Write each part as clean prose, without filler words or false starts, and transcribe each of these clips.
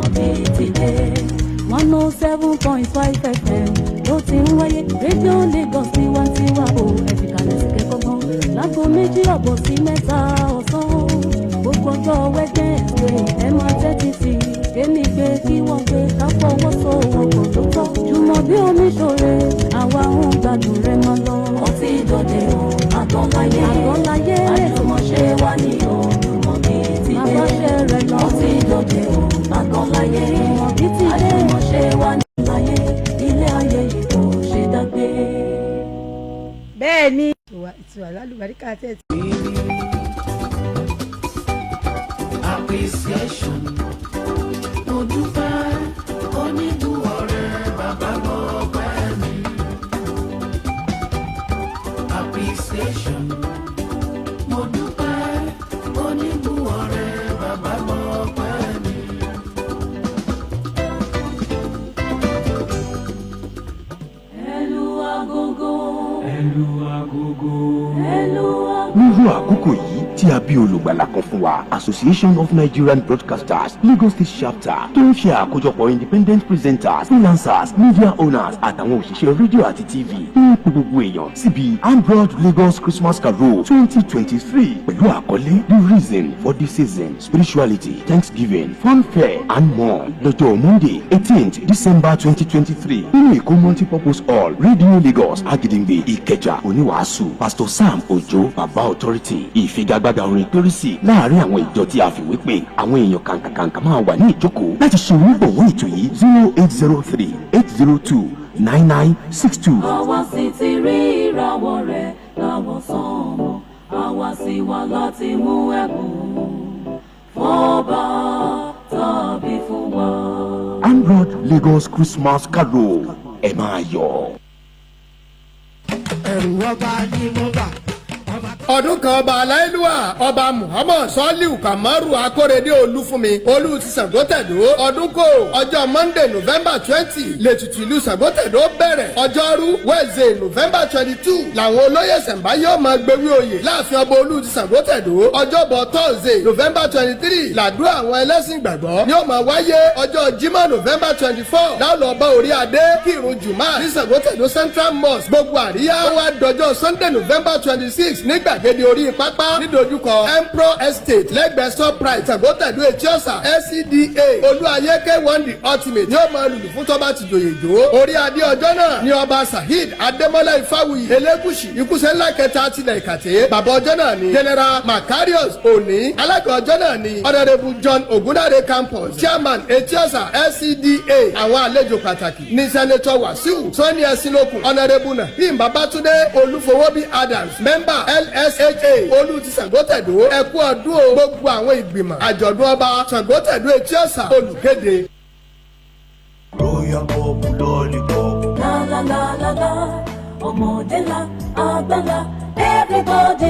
ojúmọ́ mi ti dé. 107.5 FM ló ti ń wáyé rédíò Lagos tiwantiwa o ẹ̀fìkàlẹ̀ sí kẹ́kọ̀ọ́ láago 2 sí 3 ọ̀sán gbogbo ọjọ́ Wednesday ẹ máa tẹ́tí sí kémi gbé kí wọ́n gbé ká fọwọ́ sọ ọkọ̀ tó tọ́ jùmọ̀ bí omi ṣòre àwa ń gbádùn rẹ̀ máa lọ. ọtí ìdọ̀dẹ o àgọ́láyé àjùmọ̀ṣe wà ní ojúmọ́ mi ti dé. ọtí ìdọ̀dẹ o àgọ́láyé àjùmọ̀ṣe wà ní láyé ilé ayé yìí kò ṣe dágbé. bẹ́ẹ̀ ni ìtura lálùbáríkà tẹ̀sí. appreciation mo dúpẹ́ oníbù ọ̀rẹ́ bàbá mọ́ ọpẹ́ mi. appreciation mo dúpẹ́ oníbù ọ̀rẹ́ bàbá mọ́ ọpẹ́ mi. ẹlú agogo. nírú àkókò yìí tí a bí olùgbàlà kan fún wa Association of Nigerian Broadcasters Lagos State Chapter tó ń ṣe àkójọpọ̀ independent presenters freelancers media owners àtàwọn òṣìṣẹ́ rédíò àti tv ń pe gbogbo èèyàn síbi Ambrod Lagos Christmas Carol 2023 pẹ̀lú àkọlé The Reason for the Season Spirituality Thanksgiving Fun Fair and more lọ́jọ́ Monday 18th December 2023 nínú Èkó multipurpose hall Radio Lagos Agidingbe Ìkẹjà oníwàásù Pastor Sam Ojo Baba Authority ìfigagbága orin pérésì láàrin àwọn ìjọ tí a fìwé pé àwọn èèyàn kàǹkàǹkà máa wà ní ìjókòó láti ṣe onígbọ̀wọ́ ètò yìí 0803-802-9962. àwa sì ti rí ìràwọ̀ rẹ̀ láwọ̀ sánmọ̀ àwa sì wá láti mú ẹ̀bùn fọ́ba tàbí fún wa. Ambrod Lagos Christmas Carol ẹ máa yọ̀. ẹ̀rù ọba ni mo bà. ọdún kan ọba aláìlúwà ọba Muhammad Soliu Kamaru Akórèdé Olúfúnmi olú ti Ṣàngótẹ̀dó ọdún kò ọjọ́ Monday November 20 lètùtù ìlú Ṣàngótẹ̀dó bẹ̀rẹ̀ ọjọ́rú Wednesday November 22 làwọn olóyè ṣẹ̀ǹbáyé ó máa gbéwí oyè láàfin ọba olú ti Ṣàngótẹ̀dó ọjọ́bọ̀ Thursday November 23 làdúrà àwọn ẹlẹ́sìn ìgbàgbọ́ ni ó máa wáyé ọjọ́ Jímọ̀ November 24 láwọn ọba orí adé kírun jùmọ̀ ní Ṣàngótẹ̀dó Central Mosque gbogbo àríyá wá dọjọ́ Sunday November 26 nígbà gbàgede orí pápá nídojúkọ Emperor Estate lẹ́gbẹ̀ẹ́ Shoprite Ṣàngótẹ̀dó Etiosa SCDA Olúayéké one the ultimate ni ó máa lùlù fún tọ́ba ti jòyè jò orí adé ọjọ́ náà ni ọba Saheed Adémọ́lá Ifáwuyì Elégùṣì ikúṣẹ́ ńlá kẹta tilẹ̀ Ìkàtẹ́ bàbá ọjọ́ náà ni General Macarius Oni alága ọjọ́ náà ni Honourable John Ogundare Campus Chairman Etiosa SCDA àwọn àlejò pàtàkì ní Senator Wasiu Sani Ẹ̀sìnlókun Honourable Nahim Babatunde Olúfowóbí Adams Member LSHA olú ti Ṣàngótẹ̀dó ẹkú ọdún o gbogbo àwọn ìgbìmọ̀ àjọ̀dún ọba Ṣàngótẹ̀dó Etiosa olùkéde. royal pop lollipop. La la la la la, ọmọdé la, àgbà la, everybody.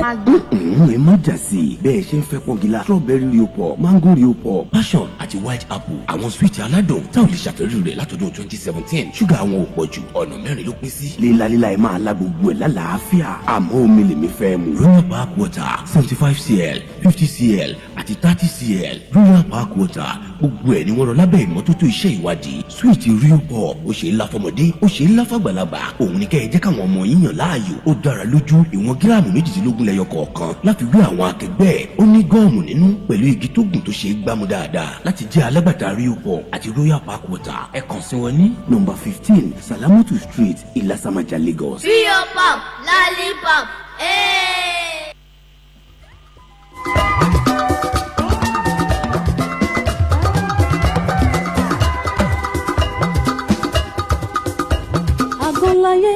ẹ má jà sí i bẹ́ẹ̀ ṣe ń fẹ́ pọ́ngilá strawberry rio pọ̀ mango rio pọ̀ passion àti white apple àwọn sweet aládùn tá ò lè ṣàfẹ́rí rẹ̀ látọdún 2017 ṣúgà àwọn ò pọ̀ jù ọ̀nà 4 ló pín sí. lílalíla ẹ máa la gbogbo ẹ̀ lálàáfíà àmọ́ omi lèmi fẹ́ mu. royal park water 75cl 50cl àti 30cl royal park water gbogbo ẹ̀ ni wọ́n rọ lábẹ́ ìmọ́tótó iṣẹ́ ìwádìí sweet rio pọ̀ ó ṣe é lá fọmọdé ó ṣe é lá fàgbàlagbà òun ni kẹ́ ẹ jẹ́ káwọn ọmọ yín yàn láàyò ó dára lójú ìwọ̀n gíráàmù 18 lẹ́yọ kọ̀ọ̀kan láti wé àwọn akẹgbẹ́ ẹ̀ ó ní gọ́ọ̀mù nínú pẹ̀lú igi tó gùn tó ṣe é gbámú dáadáa láti jẹ́ alágbàtà rio pọ̀ àti royal park water ẹ kàn sí wọn ní nọ́mbà 15 Salamatu Street Ilasamaja Lagos. Rio pop lollipop. Hey. Àgànláyé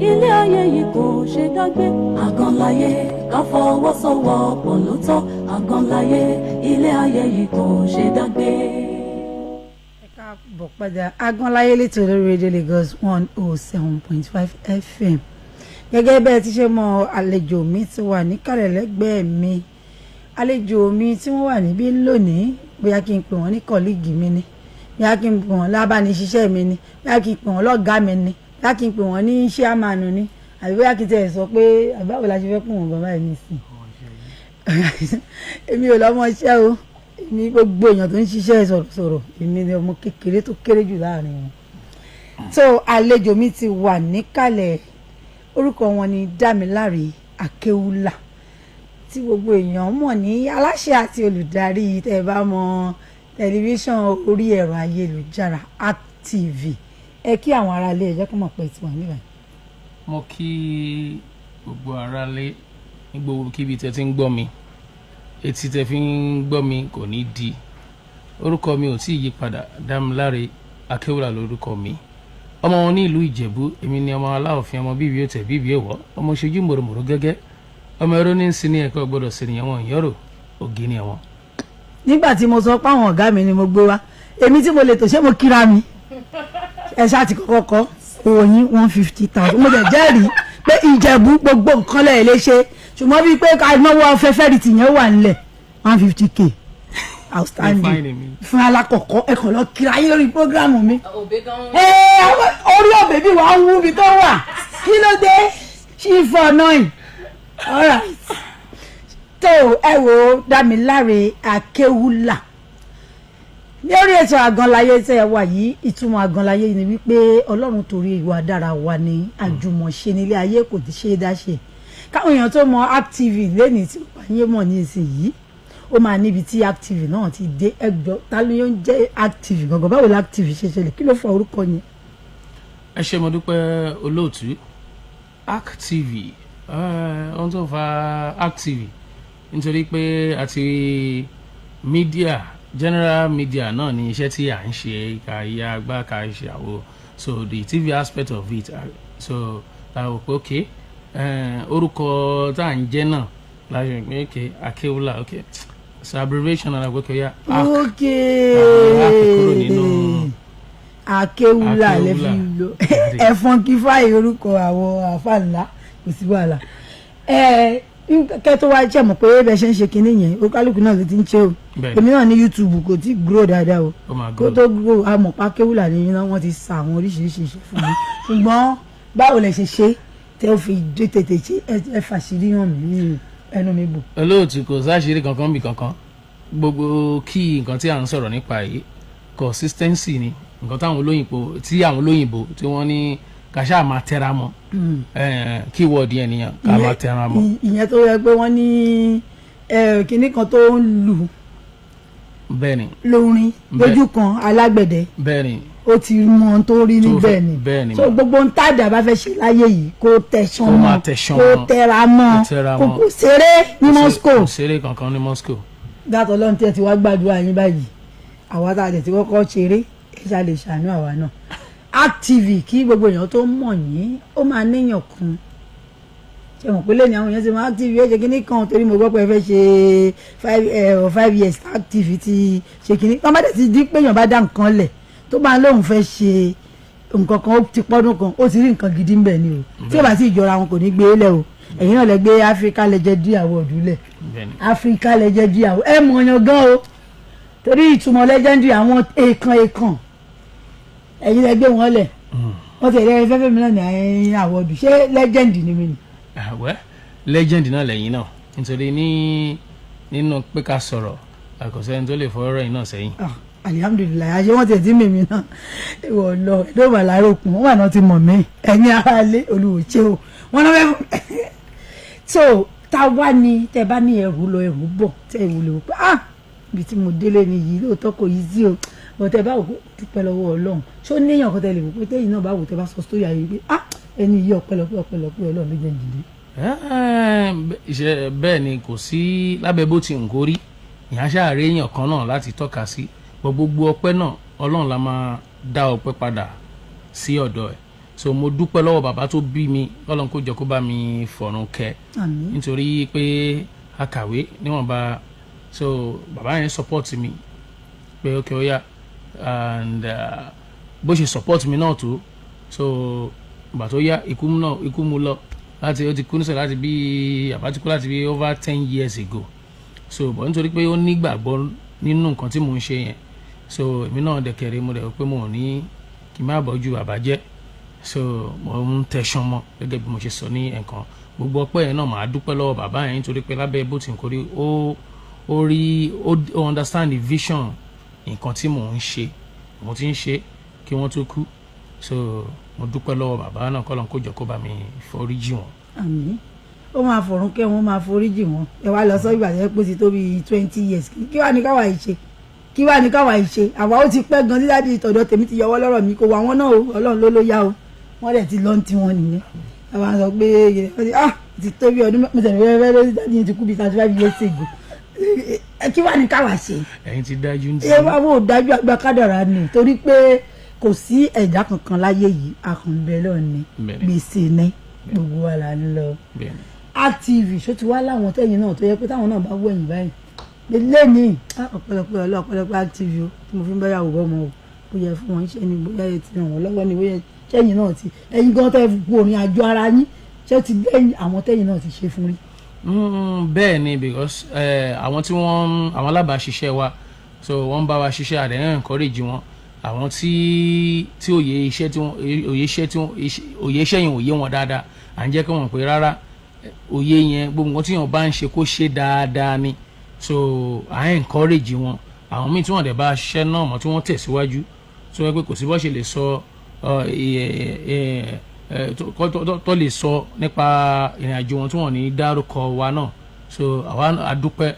ilé ayé yìí kò ṣe dágbé. Àgànláyé ká fọwọ́sowọ́pọ̀ ló tọ́. Àgànláyé ilé ayé yìí kò ṣe dágbé. ẹ káàbọ̀ padà Àgànláyé létò lórí rédíò Lagos 107.5 FM. gẹ́gẹ́ bẹ́ẹ̀ ti ṣe mọ àlejò mi ti wà níkàlẹ̀ lẹ́gbẹ̀ẹ́ mi àlejò mi tí wọ́n wà níbí lónìí bóyá kí n pè wọ́n ní kọ́líìgì mi ni bóyá kí n pè wọ́n lábániṣiṣẹ́ mi ni bóyá kí n pè wọ́n lọ́gàá mi ni bóyá kí n pè wọ́n ní ṣíàmánu ni àbí bóyá kí n tẹ̀ sọ pé àbáwò la ṣe fẹ́ pè wọ́n bàbá mi sí èmi ò lọ́mọ iṣẹ́ o ní gbogbo èèyàn tó ń ṣiṣẹ́ sọ̀rọ̀sọ̀rọ̀ èmi ni ọmọ kékeré tó kéré jù láàrin wọn. so àlejò mi ti wà níkàlẹ̀, orúkọ wọn ni Dámiláre Akéwúlà tí gbogbo èèyàn mọ̀ ní aláṣẹ àti olùdarí tẹ́ ẹ bá mọ tẹlifíṣàn orí ẹ̀rọ ayélujára ACTV. ẹ kí àwọn aráalé ẹ jẹ́ kó mọ̀ pé tiwọn níbẹ̀. mo kí gbogbo aráalé ní gbogbo kíbi tẹ́ ti ń gbọ́ mi, etí tẹ́ fi ń gbọ́ mi kò ní di. orúkọ mi ò tí ì yí padà, Dámiláre Akéwúlà lórúkọ mi. ọmọ wọn ní ìlú Ìjẹ̀bú, èmi ni ọmọ Aláòfin, ọmọ bíbí ó tẹ̀ bíbí èwọ̀, ọmọ ṣojú mòròmòrò gẹ́gẹ́, ọmọ ẹ̀rọ ní sí ní ẹ̀kọ́ gbọ́dọ̀ sí nìyẹn wọn ìyọ́rò ògì ni ẹ̀wọ̀n. nígbà tí mo sọ pé àwọn ọ̀gá mi ni mo gbé wá, èmi tí mo lè tò ṣé mo kíra mi ẹ ṣáà ti kọ́kọ́ kọ́ owó yín 150,000. mo dẹ̀ jẹ́rìí pé Ìjẹ̀bú gbogbo nǹkan lẹ̀ lè ṣe, ṣùgbọ́n bíi pé àìmọ́wọ́ afẹ́fẹ́ rí tìyẹn wà nílẹ̀ 150k outstanding fún alákọ̀ọ́kọ́ ẹ kàn lọ kíra yín lórí prógrámù mi. orí òbí bí wàá wú mi tó wà kí ló dé ṣí for 9. all right. tó ẹ wo Dámiláre Akéwúlà lórí ètò Àgànláyé tẹ́ ẹ wà yìí. ìtumọ̀ Àgànláyé ni wípé Ọlọ́run torí ìwà dára wa ní àjùmọ̀ṣe nílé ayé, kò ti ṣe é dá ṣe. káwọn èèyàn tó mọ ACTV lẹ́nìí tí wọ́n yé mọ̀ ní ìsinyìí, ó máa níbi tí ACTV náà ti dé. ẹgbẹ́ ta ló ń jẹ́ ACTV gangan, báwo la ACTV ṣe ṣẹlẹ̀, kí ló fa orúkọ yẹn. ẹ ṣé mo dúpẹ́ olóòtú. ACTV ohun tó fa ACTV nítorí pé àti media, general media náà ni iṣẹ́ tí à ń ṣe, ká yá agbá ká ṣe àwo, so the TV aspect of it, so ta ò pé ok orúkọ tá à ń jẹ́ náà la ṣe pé ok Akéwúlà, ok so abbreviation náà la gbé kẹ́yà ok kúrò nínú Akéwúlà lè fi lò ẹ̀fọn kí fáyé orúkọ àwọn àfa ńlá kò sí wàhálà. kẹ́ tó wá jẹ́ mọ̀ pé bẹ́ẹ̀ ṣe ń ṣe kinní yẹn ó kálukú náà ló ti ń ṣe o. èmi náà ní YouTube kò tí grow dáadáa o, kó tó grow àmọ̀pá Akéwúlà ní iná wọ́n ti sa àwọn oríṣiríṣi iṣẹ́ fún mi. ṣùgbọ́n báwo lẹ ṣe ṣe tẹ́ ó fi dé tètè ṣe ẹ fàṣírí hàn mí ní ẹnu mi bò. olóòtú kò sáṣírí kankan bí kankan, gbogbo kí nǹkan tí à ń sọ̀rọ̀ nípa yìí consistency ni nǹkan táwọn olóyìnbó tí wọ́n ní ká ṣáà máa tẹra mọ́, keyword yẹn nìyẹn ká máa tẹra mọ́. ìyẹn tó yẹ pé wọ́n ní kinní kan tó ń lù bẹ́ẹ̀ni lórin lójú kan alágbẹ̀dẹ bẹ́ẹ̀ni ó ti mọ ohun tó rí níbẹ̀ ni bẹ́ẹ̀ni so gbogbo ń tàdà bá fẹ́ ṣe láyé yìí kó tẹ̀sán mọ́ kó tẹra mọ́ kó ṣeré ní Moscow. kò ṣeré kankan ní Moscow. dátọ̀ lọ́n tí ẹ ti wá gbàdúrà yín báyìí àwa tá a lè ti kọ́kọ́ ṣeré ẹ ṣá lè ṣàánú àwa náà. ACTV kí gbogbo èèyàn tó mọ̀ yín ó máa níyàn kan ṣe mọ̀ pé lẹ́yìn àwọn èèyàn ti máa ACTV ẹ ṣe kínní kan torí mo gbọ́ pé ẹ fẹ́ ṣe 5 years ACTV ti ṣe kínní kan bá dẹ̀ ti di pé èèyàn bá dá nǹkan lẹ̀ tó bá lóun fẹ́ ṣe nǹkan kan ó ti pọ́dún kan ó ti rí nǹkan gidi ń bẹ̀ ni o tí ó bá sì jọra wọn kò ní gbé lẹ̀ o. ẹ̀yin náà lẹ gbé Africa Legendary Award lẹ̀ Africa Legendary Award ẹ mọ̀ ọ̀yàn gan o torí ìtumọ̀ legendary àwọn èèkàn ẹ̀yin lẹ gbé wọn lẹ̀ wọ́n tẹ̀lé ẹ fẹ́fẹ́ mi náà ní ẹ̀yin àwọ̀dù ṣé legend ni mi ni. àwẹ̀ legend náà lẹ́yìn náà nítorí nínú pé ká sọ̀rọ̀ àkọsẹ́ni tó lè fọwọ́rọ́ yìí náà sẹ́yìn. alihamudulilayi àṣẹ wọn tẹ̀ tí mímí náà ìwọ lọ ẹ̀dọ́ bàlárò kùn wọn wà náà ti mọ̀ mí ẹ̀yin ara lé olùwòche o wọn náà fẹ́ fún so ta wá ní tẹ bá ní ẹrù lọ ẹrù bọ̀ tẹ ẹrù lè wò pé ibi tí mo délé ni yìí lóòótọ́ kò yí sí o bọ̀tẹ́ bá wò pé dúpẹ́ lọ́wọ́ Ọlọ́run ṣó níyàn kan tẹ́lẹ̀ wò pé tẹ́yìn náà bá wò tẹ́ bá sọ sórí ayé pé ẹni yìí ọpẹ́lọpẹ́ Ọlọ́run ló jẹ́ ìdílé. bẹ́ẹ̀ ni kò sí lábẹ́ bó ti ń gorí ìyá ṣáàrẹ́ èèyàn kan náà láti tọ́ka sí gbogbo ọpẹ́ náà Ọlọ́run la máa dá ọpẹ́ padà sí ọ̀dọ̀ ẹ̀ so mo dúpẹ́ lọ́wọ́ bàbá tó bí mi Ọlọ́run kó jẹ́ kó bá mi fọ̀run kẹ́ nítorí pé akàwé níwọ̀nba so bàbá yẹn support mi pé ok ó yá and bó ṣe support mi náà tó so ìgbà tó yá ikú mu lọ láti ó ti kú nísọ̀ láti bí àbá ti kú láti bí over 10 years ago so bọ̀ nítorí pé ó nígbàgbọ́ nínú nǹkan tí mò ń ṣe yẹn so èmi náà dẹ̀kẹ̀rẹ̀ mo dẹ̀ pé mo ò ní kí n má bọ́jú bàbá jẹ́ so mo ń tẹ̀sán mọ́ gẹ́gẹ́ bí mo ṣe sọ ní ẹ̀kan gbogbo ọpẹ́ yẹn náà màá dúpẹ́ lọ́wọ́ bàbá yẹn nítorí pé lábẹ́ bó ti ń kórí ó understand the vision nǹkan tí mò ń ṣe mo ti ń ṣe kí wọ́n tó kú so mo dúpẹ́ lọ́wọ́ bàbá náà kọ́lọ́n kó jọ kó bá mi foríjì wọn. àmín ó máa fọ̀rún kẹ́ wọ́n máa foríjì wọn ẹ wá lọ sọ ìgbà yẹn pé ti tó bí 20 years kí wàá ní káwa ìṣe àwa ó ti pẹ́ gan dídádì ìtọ̀dọ̀ tèmi ti yọwọ́ lọ́rọ̀ mi kò wá wọn náà o ọlọ́run ló yá o wọ́n dẹ̀ ti lọ́n tí wọ́n nìyẹn àwa sọ pé ti tó bí ọdún mẹ́tẹ̀ẹ̀rẹ́ lórí dídádì yẹn ti kú bí 35 years ago kí wàá ní káwa ṣe. ẹ̀yin ti dájú ní. ẹ wá wò dájú àgbà kádàrá ni torí pé kò sí ẹ̀dá kankan láyé yìí àkànbẹ lọ́ọ̀ni gbèsè ní gbogbo wa là ń lọ. RTV ṣó ti wá láwọn tẹ́yìn náà tó yẹ pé táwọn náà bá wẹ̀yìn báyìí lẹ́ni ọ̀pọ̀lọpọ̀ RTV o tí mo fi ń bá yàwó bọ́mọ o bóyá fún wọn iṣẹ́ ni bóyá ẹ ti ràn wọ́n lọ́wọ́ ni bóyá tẹ́yìn náà ti ẹ̀yin gan tẹ́ fi orin àjọ ara yín ṣé ti lẹ́yìn àwọn tẹ́yìn náà ti ṣe fún rí. bẹ́ẹ̀ ni because àwọn tí àwọn alábàáṣiṣẹ́ wa so wọ́n bá wa ṣiṣẹ́ àdéhùn encourage wọn àwọn tí òye iṣẹ́ yẹn òye wọn dáadáa à ń jẹ́ kí wọ́n pè rárá òye yẹn gbogbo nǹkan tí wọ́n bá ń ṣe kó ṣe dáadáa ni so à ń encourage wọn àwọn míì tí wọ́n dẹ̀ bá ṣiṣẹ́ náà mọ́ tí wọ́n tẹ̀síwájú tó yẹ pé kò sí bó ṣe lè sọ tó lè sọ nípa ìrìnàjò wọn tí wọ́n ní dárúkọ wa náà so àwa àdúpẹ́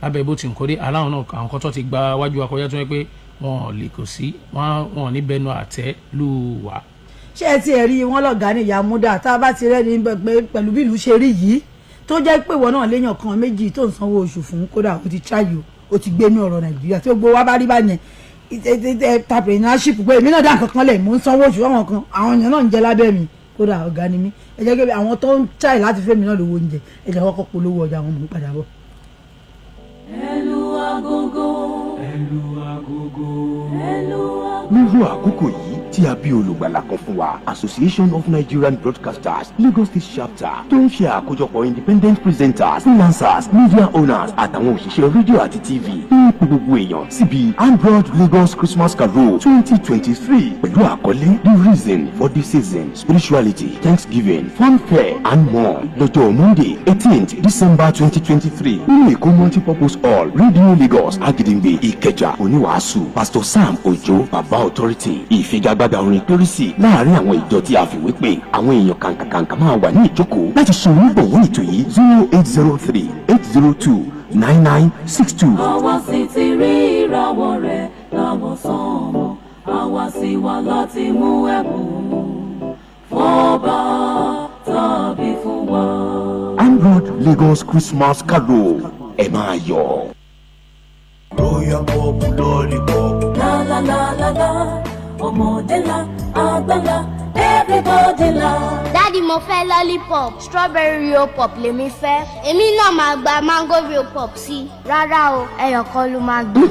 lábẹ́ bó ti ń kórè aláwọn náà àwọn kan tó ti gba wájú wa kọjá tó yẹ pé wọn lè kò sí wọn ní bẹnu àtẹ́ lù wá. ṣé ẹ ti ẹ̀ rí wọn lọ́gàá ní ìyá múdà tá a bá ti rẹ́ni pẹ̀lú bí ìlú ṣe rí yìí tó jẹ́ pé ìwọ náà léèyàn kan méjì tó ń sanwó oṣù fún kódà ó ti ṣáàyò ó ti gbé ní ọ̀rọ̀ nàìjíríà tí ó gbowó wá bá rí báyẹn entrepreneurship pé èmi náà dá nǹkan kan lẹ̀ mò ń sanwó oṣù fáwọn kan àwọn èèyàn náà ń jẹ lábẹ́ mi kódà ọ̀gá ni mí ẹ jẹ́ kí àwọn tó ń ṣáì láti fẹ́ mi náà lówó oúnjẹ ẹ jẹ́ kọ́kọ́ polówó ọjà wọn mò ń padà bọ̀. Ẹlú agogo. nírú àkókò yìí tí a bí olùgbàlà kan fún wa Association of Nigerian Broadcasters Lagos State Chapter tó ń ṣe àkójọpọ̀ independent presenters freelancers media owners àtàwọn òṣìṣẹ́ rédíò àti TV ń pe gbogbo èèyàn síbi Android Lagos Christmas Carol 2023 pẹ̀lú àkọlé The Reason for the Season Spirituality Thanksgiving Funfair and more lọ́jọ́ Monday 18th December 2023 nínú Èkó multipurpose hall Radio Lagos Agidingbe Ìkẹjà oníwàásù Pastor Sam Ojo Baba Authority ìfigagbága orin pérésì láàrin àwọn ìjọ tí a fìwé pé àwọn èèyàn kàǹkàǹkà máa wà ní ìjókòó láti ṣe onígbọ̀wọ́ ètò yìí 0803-802-9962. àwa sì ti rí ìràwọ̀ rẹ̀ láwọn sánmọ̀ àwa sì wá láti mú ẹ̀bùn fọ́ba tàbí fún wa. Android Lagos Christmas Carol ẹ máa yọ̀. Royal Pop Lollipop. La la la la la, ọmọdé la, àgbà la, everybody la. Daddy mo fẹ́ lollipop, strawberry real pop lèmi fẹ́. Èmi náà máa gba mango real pop sí. Rárá o, ẹyọ kan ló máa gbé.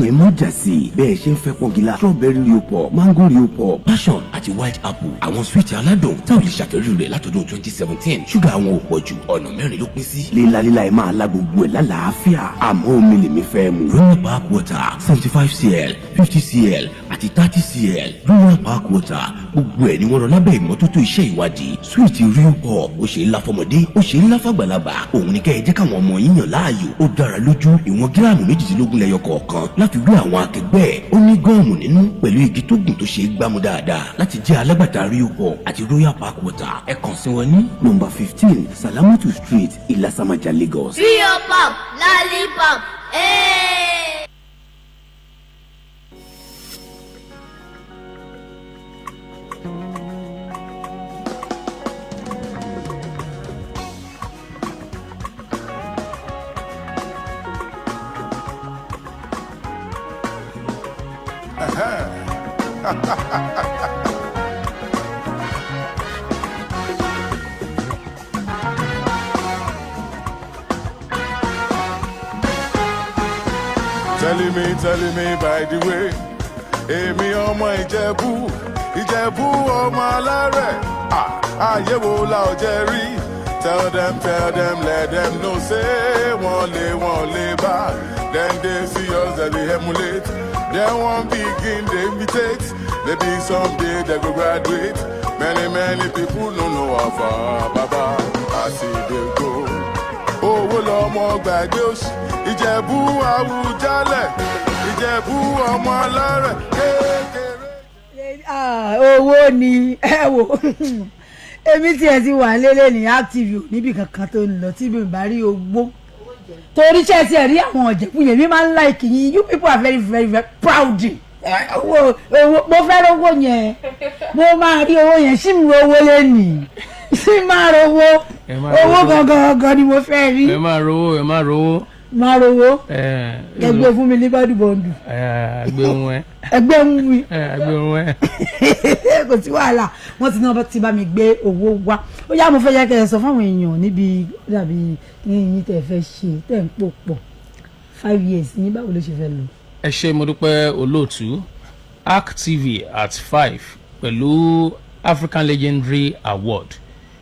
ẹ má jà sí i bẹ́ẹ̀ ṣe ń fẹ́ pọ́ngilá strawberry real pop mango real pop passion àti white apple àwọn sweet aládùn tá ò lè ṣàfẹ́rí rẹ̀ látọdún 2017 ṣúgà àwọn ò pọ̀ jù ọ̀nà mẹ́rin ló pín sí. lílalíla ẹ máa la gbogbo ẹ̀ lálàáfíà àmọ́ omi lèmi fẹ́ mu. royal park water 75cl 50cl àti 30cl royal park water gbogbo ẹ̀ ni wọ́n rọ lábẹ́ ìmọ́tótó iṣẹ́ ìwádìí sweet real pop ó ṣe é lá fọmọdé ó ṣe é lá fàgbàlagbà òun ni kẹ́ ẹ jẹ́ káwọn ọmọ yín yàn láàyò ó dára lójú ìwọ̀n gíráàmù 18 lẹ́yọ kọ̀ọ̀kan láti gbé àwọn akẹgbẹ́ ẹ̀ ó ní gọ́ọ̀mù nínú pẹ̀lú igi tó gùn tó ṣe é gbámú dáadáa láti jẹ́ alágbàtà real pop àti royal park water ẹ kàn sí wọn ní nọ́mbà 15 Salamatu Street Ilasamaja Lagos. Real pop, lollipop, hey. Telling me by the way, èmi ọmọ Ìjẹ̀bú ọmọ alárẹ̀, ayé wo la ọ̀jẹ̀ rí? Tell them, let them know say wọ́n lè bá. Then they see us that they emulate, then one begin they imitate. Maybe someday they go graduate. Many people no know of our Baba. I see they go. Owó lọmọ gbàgbé òṣì. ìjẹ̀bú àwùjalẹ̀ ìjẹ̀bú ọmọ alárẹ̀ kékeré. owó ni ẹ wò èmi tiẹ̀ ti wà lélẹ̀ ní active níbi kankan tó ń lọ tí mi bá rí ogbó torí ṣe ti rí àwọn ọ̀jẹ̀kú yẹn mi máa ń like yín you people are very very very proud owó mo fẹ́ rówó yẹn mo máa rí owó yẹn sí mi owó lẹ́nìí sí máa rówó owó gangan ni mo fẹ́ rí. ẹ máa rówó máa rówó ẹgbẹ́ fún mi ní bọ́dùbọ́ndù. ẹgbẹ́ ohun ẹ. ẹgbẹ́ ohun mi. ẹgbẹ́ ohun ẹ. kò sí wàhálà wọ́n ti náà ti bá mi gbé owó wá ó yá mo fẹ́ yẹ kẹ́ ẹ sọ fáwọn èèyàn níbi dàbí yín tẹ̀ fẹ́ ṣe tẹ̀ ń pò pọ̀ 5 years yín báwo ló ṣe fẹ́ lò. ẹ ṣé mo dúpẹ́ olóòtú ARC TV at 5 pẹ̀lú African Legendary Award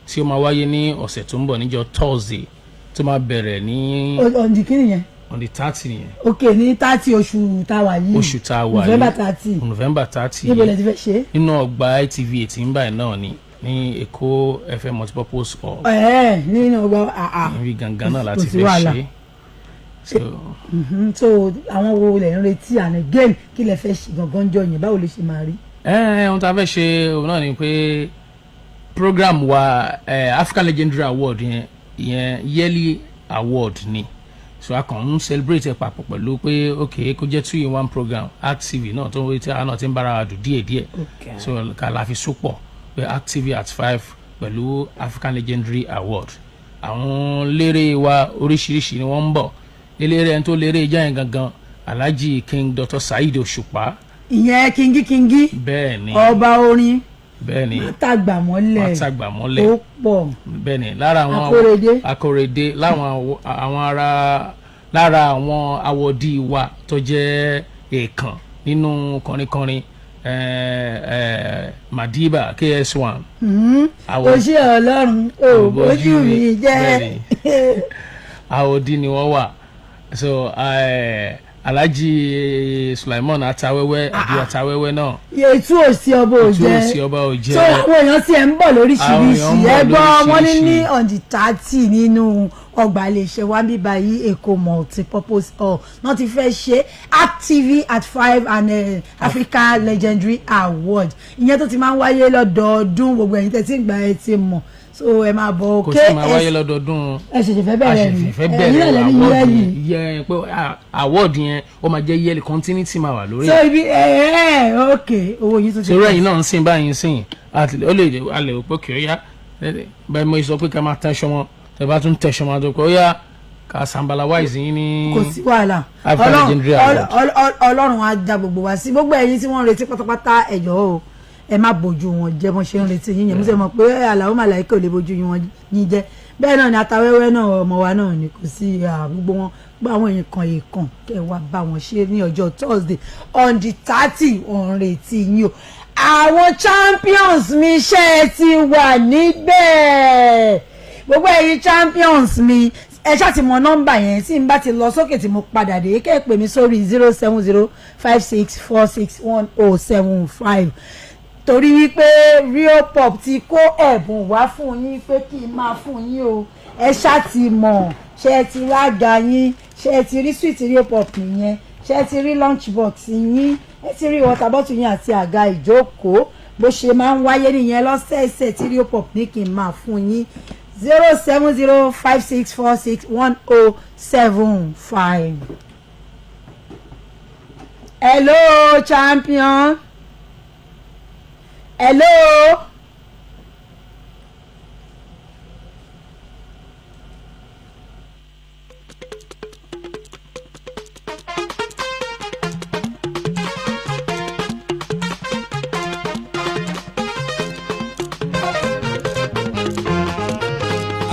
tí ó máa wáyé ní ọ̀sẹ̀ tó ń bọ̀ níjọ́ Thursday tó máa bẹ̀rẹ̀ ní. ọ̀ndì kí nìyẹn. on the 30 nìyẹn. ok ní 30 oṣù tá a wà yìí. oṣù tá a wà yìí November 30. níbo lẹ ti fẹ́ ṣe. nínú ọgbà ITV 18 báyìí náà ni ní Èkó FM multipurpose hall. nínú ọgbà níbi gangan náà láti fẹ́ ṣe. so àwọn wo lẹ ń retí and again kí lẹ fẹ́ ṣe gangan jọ yẹn báwo lè ṣe máa rí. ohun tá a fẹ́ ṣe òun náà ni pé program wa African Legendary Award yẹn yearly award ni so a kàn ń celebrate ẹ papọ̀ pẹ̀lú pé ok kó jẹ́ 2-in-1 program ARC TV náà tó ń wé tí a náà ti ń bára wa dùn díẹ̀díẹ̀ so ká la fi sopọ̀ pé ARC TV at 5 pẹ̀lú African Legendary Award àwọn léré wa oríṣiríṣi ni wọ́n ń bọ̀ eléré ẹni tó léré ìjà yẹn gangan Alhaji King Dr. Saheed Òṣùpá. ìyẹn kingi bẹ́ẹ̀ ni ọba orin bẹ́ẹ̀ni mátàgbàmọ́lẹ̀ ó pọ̀ bẹ́ẹ̀ni lára àwọn akóredé lára àwọn awọ́dí wa tó jẹ́ èèkàn nínú kọrinkọrin Madiba KS1. ó ṣe Ọlọ́run ó bójú mi jẹ́ awọ́dí ni wọ́n wà so Alhaji Sulaiman Atawẹ́wẹ́ àbí Atawẹ́wẹ́ náà. Ètú òsì ọba òjẹ́. So àwọn èèyàn tí ẹ ń bọ̀ lóríṣiríṣi ẹgbọ́n wọn ní on the 30 nínú ọgbà iléeṣẹ́ wa bíbá yìí Èkó multipurpose hall náà ti fẹ́ ṣe ARC TV at 5 and Africa Legendary Award ìyẹn tó ti máa ń wáyé lọ́dọọdún gbogbo ẹ̀yin tẹ́tí ìgbà ẹ ti mọ̀ so ẹ máa bọ̀ kò sí máa wáyé lọ́dọọdún ẹ ṣẹ̀ṣẹ̀ fẹ́ bẹ̀rẹ̀ ni yẹn pé award yẹn ó máa jẹ́ yearly continuity máa wà lórí. so ibi ok owó yìí tó ti. sọ̀rọ̀ ẹ̀yin náà ń sìn báyìí ń sìn ó lè alẹ́ òpó kì í yá báyìí mo sọ pé ká máa tẹ́ṣọ́ wọn tẹ́ bá tún tẹ́ṣọ́ wọn tó kọ́ ó yá ká sambala wáìsì yín ní. kò sí wàhálà Ọlọ́run á já gbogbo wa sí gbogbo ẹ̀yin tí wọ́n ń retí pátápátá ẹ̀jọ̀ o ẹ má bójú wọn jẹ bọ́n ṣe ń retí yín yẹn mo ṣe mọ̀ pé Àlàó Màláíkà ò lè bójú yín jẹ bẹ́ẹ̀ náà ni Atawẹ́wẹ́ náà ọmọ wa náà ni kò sí gbogbo wọn gbọ́ àwọn èèkàn kẹ́ wá bá wọn ṣe ní ọjọ́ Thursday on the 30 ọ̀n retí yín o àwọn champions mi ṣe ti wà níbẹ̀ gbogbo ẹ̀yin champions mi ẹ ṣáà ti mọ nọ́mbà yẹn tí n bá ti lọ sókè tí mo padà dé kẹ́ ẹ pè mí sórí 07056461075 torí wípé Real Pop ti kó ẹ̀bùn wá fún yín pé kí n máa fún yín o ẹ ṣáà ti mọ̀ ṣe ẹ ti rága yín ṣe ẹ ti rí sweet Real Pop yẹn ṣe ẹ ti rí lunch box yín ẹ ti rí water bottle yín àti àga ìjókòó bó ṣe máa ń wáyé nìyẹn lọ́sẹ̀ẹ̀sẹ̀ tí Real Pop ní kí n máa fún yín 07056461075. Hello champion. Hello.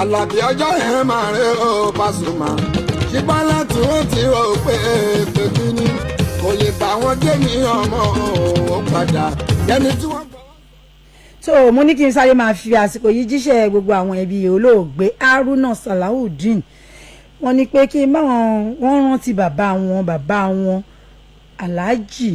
Àlàbí ọjọ́ yẹn máa rí o Pasuma ṣùgbọ́n láti wọ́n ti rò pé pẹ̀lú ni kò lè bá wọn gé ní ọmọ ò padà ẹni tí wọ́n. so mo ní kí n sáré máa fi àsìkò yìí jíṣẹ́ gbogbo àwọn ẹbí olóògbé Haruna Salawudeen wọ́n ní pé kí n bá wọn rántí bàbá wọn Alhaji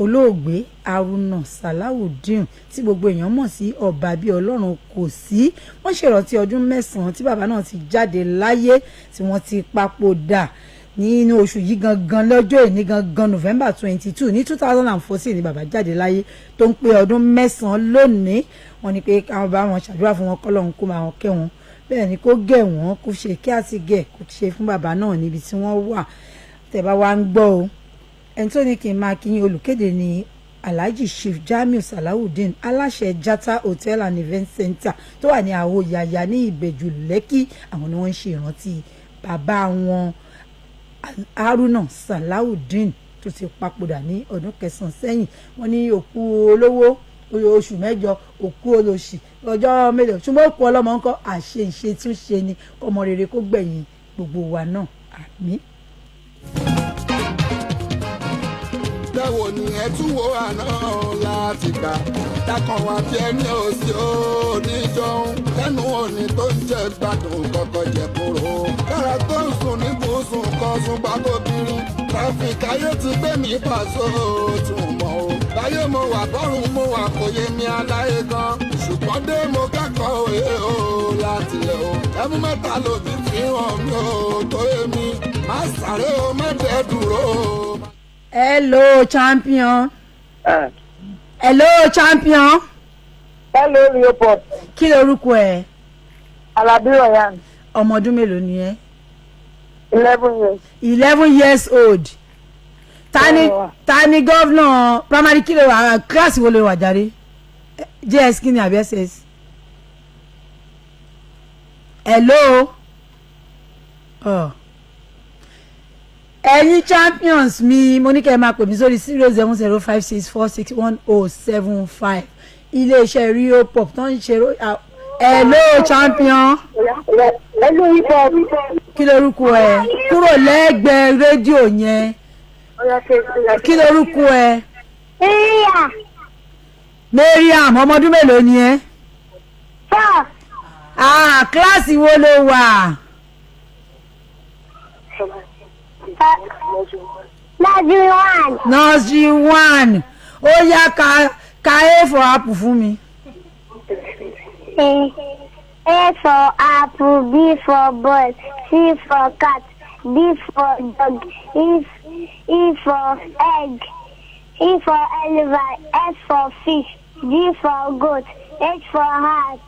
olóògbé Haruna Salawudeen tí gbogbo èèyàn mọ̀ sí ọba bíi ọlọ́run kò sí. Wọ́n ṣèrántí ọdún 9 tí bàbá náà ti jáde láyé tí wọ́n ti papòdà nínú oṣù yìí gangan lọ́jọ́ ìní gangan November 22 ní 2014 ni bàbá jáde láyé tó ń pé ọdún 9 lónìí. Wọ́n ní pé káwọn bá wọn ṣàdúrà fún wọn kọ́lọ́run kó máa wọn kẹ́ wọn bẹ́ẹ̀ ni kó gẹ̀ wọ́n kó ṣe kí àti gẹ̀ kó ṣe fún bàbá náà níbi tí wọ́n wà. Tẹ́ bá wá ń gbọ́ o ẹni tó ní kí n máa kí yín olùkéde ní Alhaji Chief Jamiu Salawudeen aláṣẹ Jata Hotel and Event Center tó wà ní àwọ̀ yàyà ní Ìbẹ̀jú Lẹ́kì. Àwọn ni wọ́n ń ṣe ìrántí bàbá wọn Haruna Salawudeen tó ti papòdà ní ọdún 9 sẹ́yìn. Wọ́n ní òkú olówó oṣù 8 òkú olóṣì ọjọ́ mélòó ṣùgbọ́n òkú ọlọ́mọ ńkọ́ àṣeyìṣe tún ṣe ni kọ́mọ rere kó gbẹ̀yìn gbogbo wa náà àmín. Bẹ́wò ni ẹ tún wo àná láti gbà dákan wá bí ẹni òsì oníjọ́un lẹ́nu òní tó ń jẹ gbádùn kọ́kọ́ jẹ kúrò. Kára tó ń sùn ní bùsùn kan sùn bá tóbìnrin. Tráfíkì ayé ti gbé mi pàṣẹ tún mọ́ o. Láyé mo wà bọ́rùn mo wà kò yé mi aláyé gan. Ṣùgbọ́n dé mo kẹ́kọ̀ọ́ òye o láti lẹ̀ o. Ẹ̀mú mẹ́ta lòdì fi hàn mí o tó yé mi. Má sáré o má dẹ́ dúró o. Hello champion. Hello champion. Hello Leopold. Kí lorúkọ ẹ? Alabi Royan. Ọmọ ọdún mélòó ni ẹ? 11 years. 11 years old. Ta ni governor primary kí ló wà class wo ló wà jàre? JS kí ni àbí SS? Hello. Oh. Ẹ̀yin champions mi mo ní kẹ́ ẹ máa pè mí sórí 07056461075 iléeṣẹ́ Rio Pop tó ń ṣe hello champion. Hello hip-hop. Kí lorúkọ ẹ? Kúrò lẹ́gbẹ̀ẹ́ rédíò yẹn. Kí lorúkọ ẹ? Mariam ọmọ ọdún mélòó ni ẹ? 4. Kíláàsì wo ló wà? Nursery 1. Ó yá ka A for apple fún mi. A for apple, B for ball, C for cat, D for dog, E for egg, E for elephant, F for fish, G for goat, H for heart.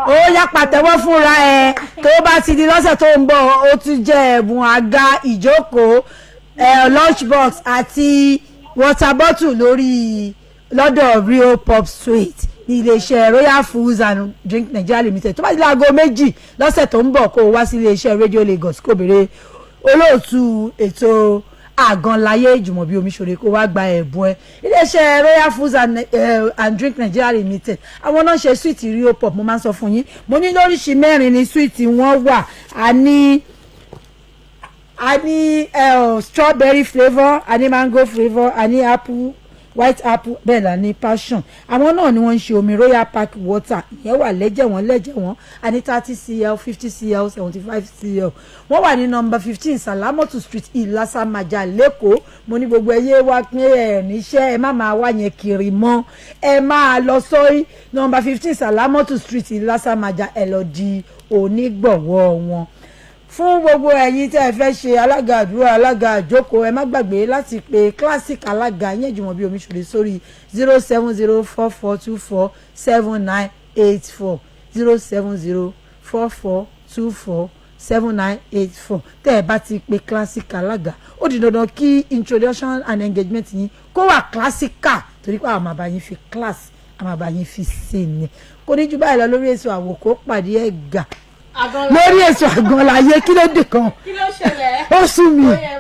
Ó yá pàtẹ́wọ́ fúnra ẹ tó bá ti di lọ́sẹ̀ tó ń bọ̀ ó tún jẹ́ ẹ̀bùn àga ìjókòó lunchbox àti water bottle lọ́dọ̀ Rio Pop Sweet ní iléeṣẹ́ Royal Foods and Drink Nigeria Limited. Tó bá di láago 2 lọ́sẹ̀ tó ń bọ̀ kó o wá sí iléeṣẹ́ Radio Lagos kó béèrè olóòtú ètò Àgànláyé Jùmọ̀bí Omiṣore kó wá gba ẹ̀bùn ẹ. Iléeṣẹ́ Royal Foods and Drink Nigeria Limited àwọn náà ṣe sweet Rio Pop mo máa ń sọ fún yín mo ní lóríṣìí 4 ní sweet wọn wà a ní strawberry flavour a ní mango flavour a ní apple white apple bẹ́ẹ̀ la ní passion àwọn náà ni wọ́n ń ṣe omi Royal Park water ìyẹn wà lẹ́jẹ̀ wọ́n a ní 30 cl 50 cl 75 cl wọ́n wà ní number 15 Salamotu Street Ìlàsàmájà lẹ́kọ̀ọ́ mo ní gbogbo ẹyẹ wá pín ẹ̀ níṣẹ́ ẹ má máa wá yẹn kiri mọ́ ẹ máa lọ sórí number 15 Salamotu Street Ìlàsàmájà ẹ lọ di onígbọ̀wọ́ wọn. Fún gbogbo ẹ̀yin tí ẹ fẹ́ ṣe alága àdúrà alága àjókòó ẹ má gbàgbé láti pe classic alága yẹn Jùmọ̀bí Omiṣore sórí 07044247984 07044247984 tẹ́ ẹ bá ti pe classic alága ó di dandan kí introduction and engagement yín kó wà classical torí pé àwọn àbá yín fi class àwọn àbá yín fi sí ni kò ní jù báyìí lọ lórí èso àwòkọ́ pàdé ẹ̀gà lórí èso Àgànláyé kí ló dé kan ó sún mi ẹ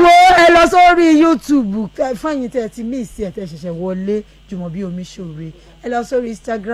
wo ẹ lọ sórí YouTube fáyín tẹ ti mí ìsì ẹ tẹ ṣẹ̀ṣẹ̀ wọlé Jùmọ̀bí Omiṣore ẹ lọ sórí Instagram.